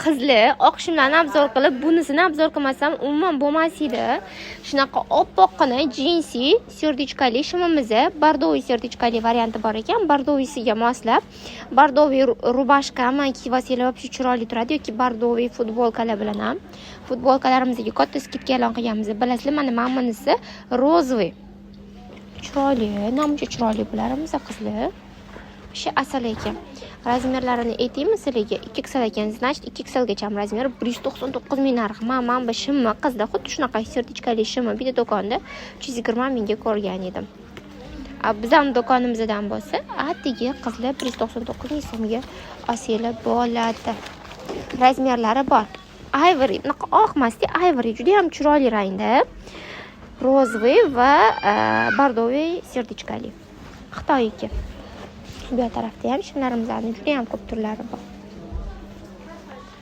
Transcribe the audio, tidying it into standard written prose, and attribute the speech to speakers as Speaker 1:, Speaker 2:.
Speaker 1: qizli oq shimlarni obzor qilib, bunisini obzor qilmasam umuman bo'lmas edi. Shunaqa oppoqqina jinsi serdichkali shimimiz, bordoviy serdichkali varianti bor ekan. Bordoviysiga moslab, bordoviy rubashka ham kiyvaselar вообще chiroyli turadi yoki bordoviy futbolkalar bilan ham. Futbolkalarimizga katta skidka e'lon qilganmiz. Bilasizlar, mana bunisi rozvoy. Chiroyli, namuncha chiroyli bularimiz qizlar. Shu asal ekan. Razmerlarini aytaymi sizlarga? 2XL ekan, значит 2XL gacha razmer 199 ming narxi. Men bu shimni qizda xuddi shunaqa sertifikali shimni bitta do'konda 320 mingga ko'rgan edim. Bizning do'konimizdan bo'lsa, atigi qizlar 199 ming so'mga olsanglar bo'ladi. Razmerlari bor. Ivory, bunaqa oq emasdi, ivory juda ham chiroyli rangda. Rozvoy va bordoviy serdichkali. Xitoyniki. Bu tarafda ham shimlarimizning juda ham ko'p turlari bor.